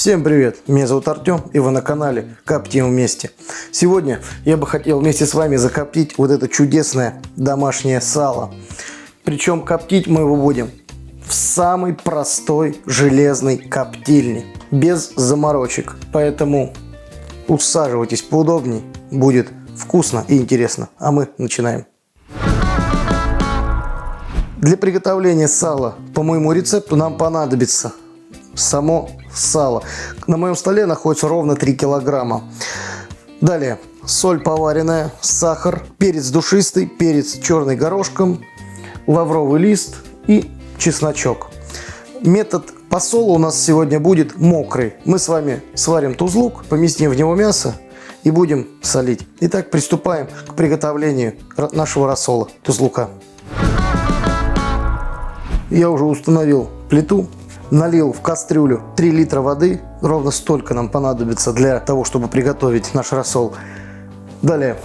Всем привет! Меня зовут Артем, и вы на канале Коптим вместе. Сегодня я бы хотел вместе с вами закоптить вот это чудесное домашнее сало. Причем коптить мы его будем в самой простой железной коптильне, без заморочек. Поэтому усаживайтесь поудобней, будет вкусно и интересно. А мы начинаем. Для приготовления сала по моему рецепту нам понадобится само сало. На моем столе находится ровно 3 килограмма. Далее соль поваренная, сахар, перец душистый, перец черный горошком, лавровый лист и чесночок. Метод посола у нас сегодня будет мокрый. Мы с вами сварим тузлук, поместим в него мясо и будем солить. Итак, приступаем к приготовлению нашего рассола тузлука. Я уже установил плиту. Налил в кастрюлю 3 литра воды. Ровно столько нам понадобится для того, чтобы приготовить наш рассол. Далее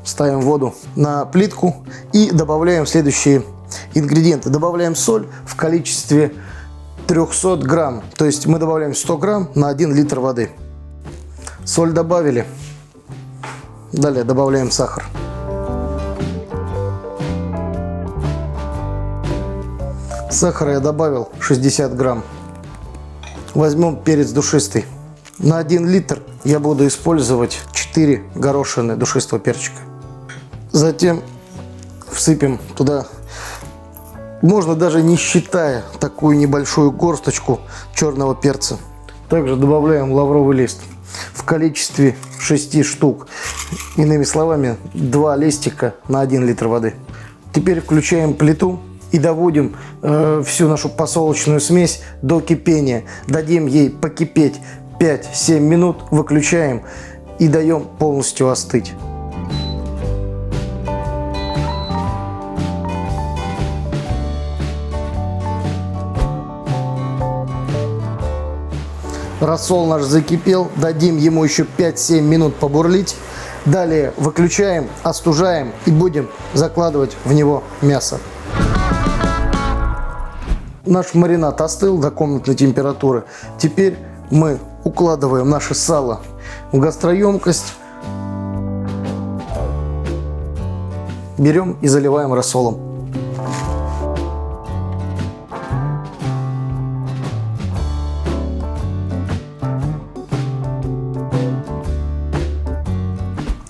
ставим воду на плитку и добавляем следующие ингредиенты. Добавляем соль в количестве 300 грамм. То есть мы добавляем 100 грамм на 1 литр воды. Соль добавили. Далее добавляем сахар. Сахара я добавил 60 грамм. Возьмем перец душистый. На 1 литр я буду использовать 4 горошины душистого перчика. Затем всыпем туда, можно даже не считая, такую небольшую горсточку черного перца. Также добавляем лавровый лист в количестве 6 штук. Иными словами, 2 листика на 1 литр воды. Теперь включаем плиту и доводим всю нашу посолочную смесь до кипения. Дадим ей покипеть 5-7 минут, выключаем и даем полностью остыть. Рассол наш закипел, дадим ему еще 5-7 минут побурлить. Далее выключаем, остужаем и будем закладывать в него мясо. Наш маринад остыл до комнатной температуры. Теперь мы укладываем наше сало в гастроемкость. Берем и заливаем рассолом.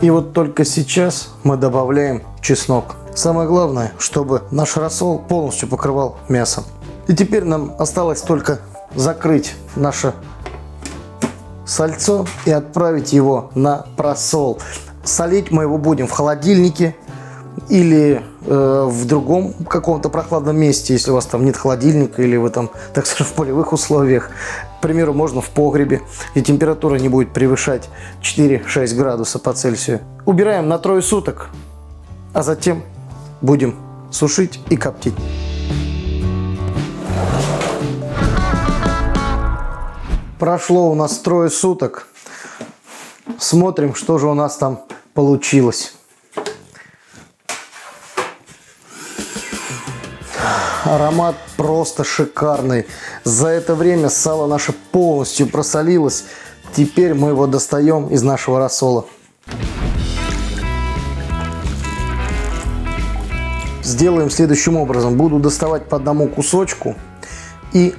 И вот только сейчас мы добавляем чеснок. Самое главное, чтобы наш рассол полностью покрывал мясо. И теперь нам осталось только закрыть наше сальцо и отправить его на просол. Солить мы его будем в холодильнике или в другом каком-то прохладном месте, если у вас там нет холодильника или вы там, так скажем, в полевых условиях. К примеру, можно в погребе, и температура не будет превышать 4-6 градусов по Цельсию. Убираем на 3 суток, а затем будем сушить и коптить. Прошло у нас 3 суток. Смотрим, что же у нас там получилось. Аромат просто шикарный. За это время сало наше полностью просолилось. Теперь мы его достаем из нашего рассола. Сделаем следующим образом. Буду доставать по одному кусочку и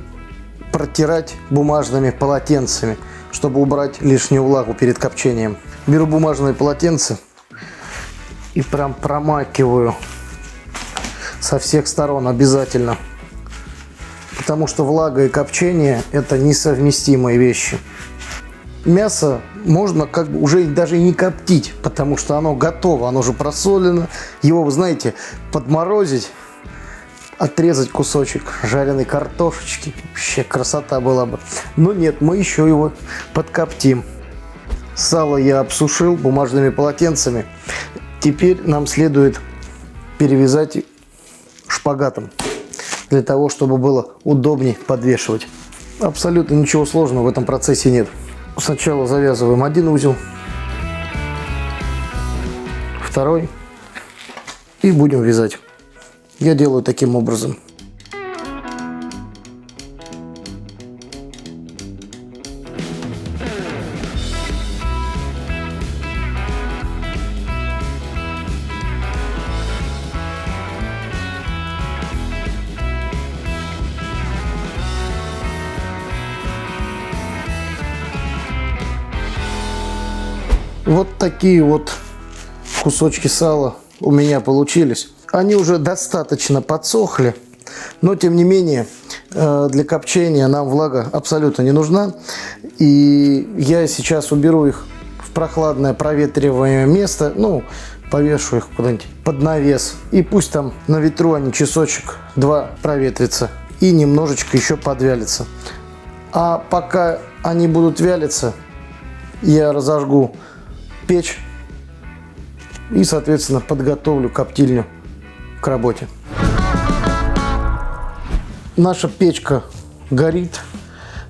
протирать бумажными полотенцами, чтобы убрать лишнюю влагу перед копчением. Беру бумажные полотенца и прям промакиваю со всех сторон обязательно, потому что влага и копчение – это несовместимые вещи. Мясо можно как бы уже даже и не коптить, потому что оно готово, оно уже просолено. Его, вы знаете, подморозить, отрезать кусочек жареной картошечки. Вообще красота была бы. Но нет, мы еще его подкоптим. Сало я обсушил бумажными полотенцами. Теперь нам следует перевязать шпагатом, для того, чтобы было удобнее подвешивать. Абсолютно ничего сложного в этом процессе нет. Сначала завязываем один узел, второй и будем вязать. Я делаю таким образом. Вот такие вот кусочки сала у меня получились. Они уже достаточно подсохли, но тем не менее для копчения нам влага абсолютно не нужна. И я сейчас уберу их в прохладное проветриваемое место, ну, повешу их куда-нибудь под навес. И пусть там на ветру они часочек-два проветрятся и немножечко еще подвялятся. А пока они будут вялиться, я разожгу печь и, соответственно, подготовлю коптильню к работе. Наша печка горит,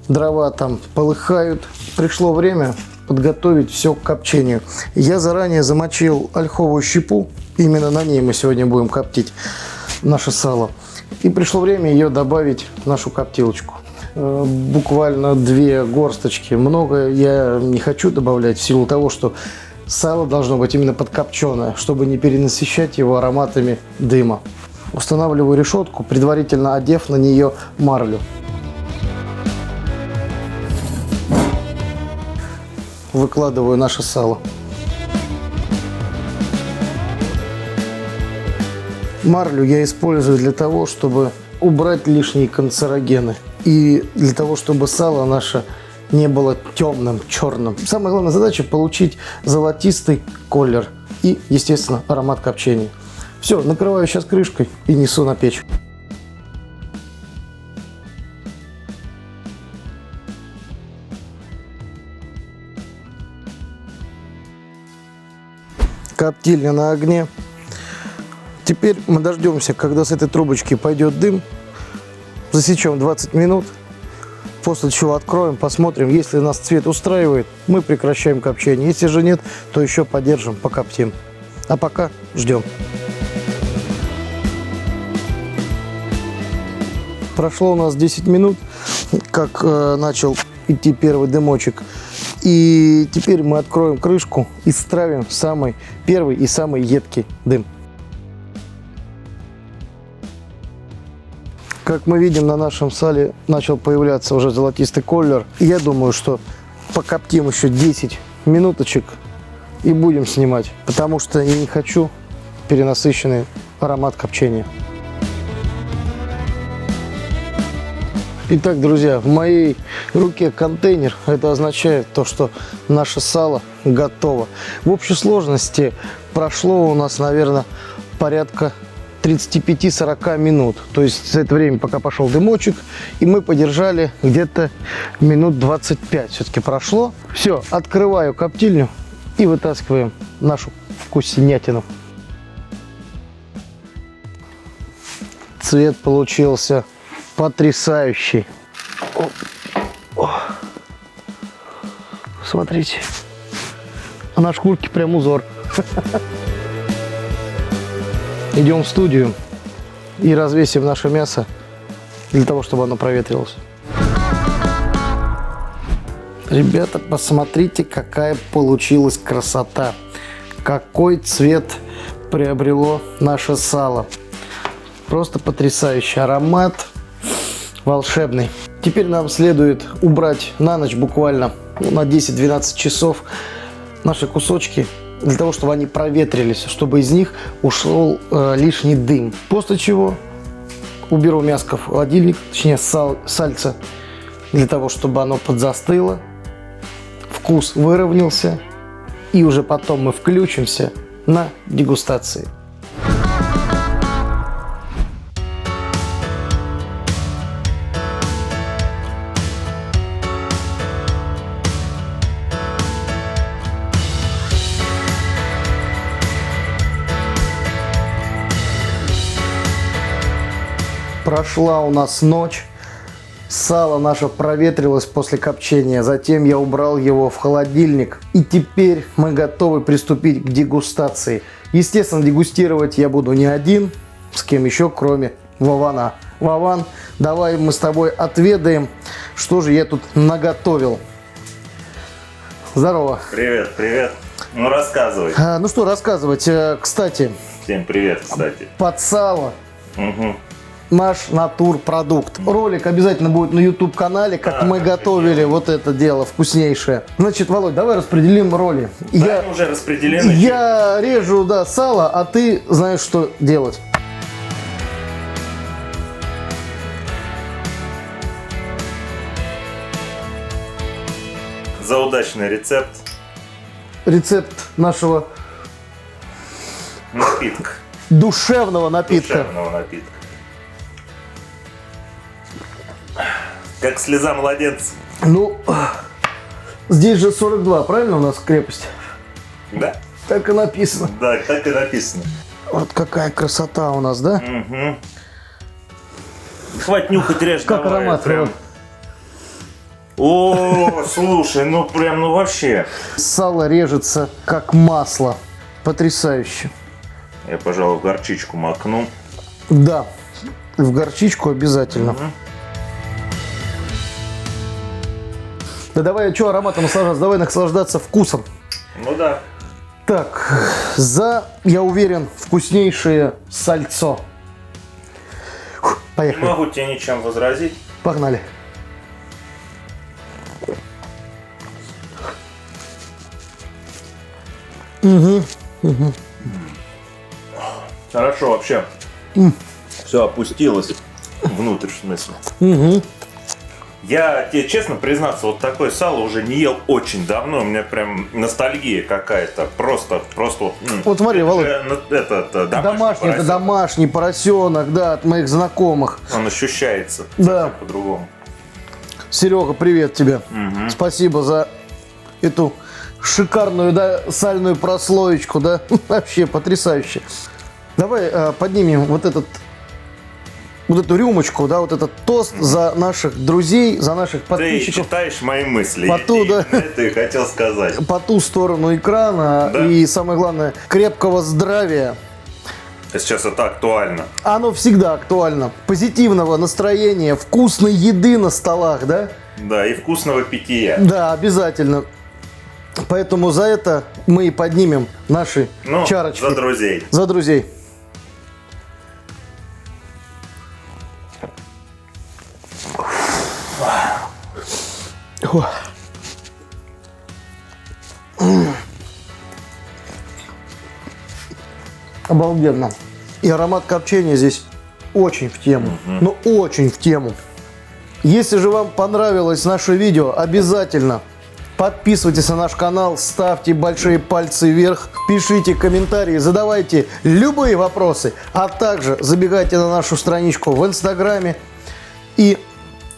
дрова там полыхают. Пришло время подготовить все к копчению. Я заранее замочил ольховую щепу, именно на ней мы сегодня будем коптить наше сало. И пришло время ее добавить в нашу коптилочку. Буквально 2 горсточки. Много я не хочу добавлять в силу того, что сало должно быть именно подкопченое, чтобы не перенасыщать его ароматами дыма. Устанавливаю решетку, предварительно одев на нее марлю. Выкладываю наше сало. Марлю я использую для того, чтобы убрать лишние канцерогены. И для того, чтобы сало наше не было темным, черным. Самая главная задача – получить золотистый колер и, естественно, аромат копчения. Все, накрываю сейчас крышкой и несу на печь. Коптильня на огне. Теперь мы дождемся, когда с этой трубочки пойдет дым. Засечем 20 минут. После чего откроем, посмотрим. Если нас цвет устраивает, мы прекращаем копчение. Если же нет, то еще подержим, покоптим. А пока ждем. Прошло у нас 10 минут, как начал идти первый дымочек. И теперь мы откроем крышку и стравим самый первый и самый едкий дым. Как мы видим, на нашем сале начал появляться уже золотистый колер. Я думаю, что покоптим еще 10 минуточек и будем снимать, потому что я не хочу перенасыщенный аромат копчения. Итак, друзья, в моей руке контейнер. Это означает то, что наше сало готово. В общей сложности прошло у нас, наверное, порядка 35-40 минут. То есть за это время, пока пошел дымочек, и мы подержали где-то минут 25 все-таки прошло. Все, открываю коптильню и вытаскиваем нашу вкуснятину. Цвет получился потрясающий. Смотрите, а на шкурке прям узор. Идем в студию и развесим наше мясо для того, чтобы оно проветрилось. Ребята, посмотрите, какая получилась красота. Какой цвет приобрело наше сало. Просто потрясающий аромат. Волшебный. Теперь нам следует убрать на ночь буквально на 10-12 часов наши кусочки, для того, чтобы они проветрились, чтобы из них ушел лишний дым. После чего уберу мяско в холодильник, точнее сальце, для того, чтобы оно подзастыло, вкус выровнялся, и уже потом мы включимся на дегустации. Прошла у нас ночь, сало наше проветрилось после копчения, затем я убрал его в холодильник, и теперь мы готовы приступить к дегустации. Естественно, дегустировать я буду не один, с кем еще, кроме Вована. Вован, давай мы с тобой отведаем, что же я тут наготовил. Здорово. Привет, привет. Ну, рассказывай. Ну что рассказывать, кстати. Всем привет, кстати. Под сало. Угу. наш натурпродукт. Ролик обязательно будет на YouTube-канале, как мы готовили вот это дело вкуснейшее. Значит, Володь, давай распределим роли. Да, они уже распределены. Я режу, да, сало, а ты знаешь, что делать. За удачный рецепт. Рецепт нашего Напитка. душевного напитка. Душевного напитка. Как слеза младенца. Ну, здесь же 42, правильно у нас крепость? Да? Так и написано. Да, так и написано. Вот какая красота у нас, да? Угу. Хватит нюхать, режь, Как давай, аромат, прям. О, слушай, ну прям, ну вообще. Сало режется как масло. Потрясающе. Я, пожалуй, горчичку макну. Да, в горчичку обязательно. Да давай, что ароматом наслаждаться? Давай наслаждаться вкусом. Ну да. Так, я уверен, вкуснейшее сальцо. Фух, Не поехали. могу тебе ничем возразить. Погнали. Хорошо вообще. Все опустилось. Внутрь, в смысле. Я тебе честно признаться, вот такое сало уже не ел очень давно. У меня прям ностальгия какая-то. Просто вот. Вот смотри, Володь. Это Домашний, это домашний поросенок, да, от моих знакомых. Он ощущается. Да. По-другому. Серега, привет тебе. Спасибо за эту шикарную, да, сальную прослоечку, да. Вообще потрясающе. Давай поднимем вот эту рюмочку, да, вот этот тост за наших друзей, за наших Ты подписчиков читаешь мои мысли. Оттуда. Я это и хотел сказать. по ту сторону экрана. Да. И самое главное, крепкого здравия. Сейчас это актуально. Оно всегда актуально. Позитивного настроения, вкусной еды на столах, да? Да, и вкусного питья. Да, обязательно. Поэтому за это мы и поднимем наши Ну, чарочки. за друзей. За друзей. Ох. Обалденно. И аромат копчения здесь очень в тему. Ну, очень в тему. Если же вам понравилось наше видео, обязательно подписывайтесь на наш канал, ставьте большие пальцы вверх, пишите комментарии, задавайте любые вопросы, а также забегайте на нашу страничку в Инстаграме и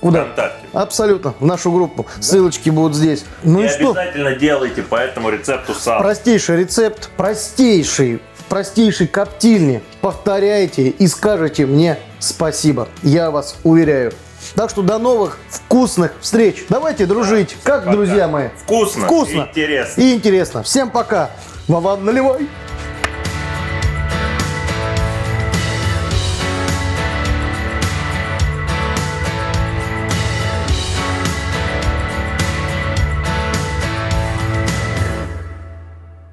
куда? ВКонтакте. Абсолютно, в нашу группу. Ссылочки будут здесь. Ну и И что? обязательно делайте по этому рецепту сало. Простейший рецепт, простейший коптильни. Повторяйте и скажете мне спасибо. Я вас уверяю. Так что до новых вкусных встреч. Давайте дружить, как Пока. друзья мои. Вкусно. Вкусно. И интересно. И интересно. Всем пока. Вован, наливай.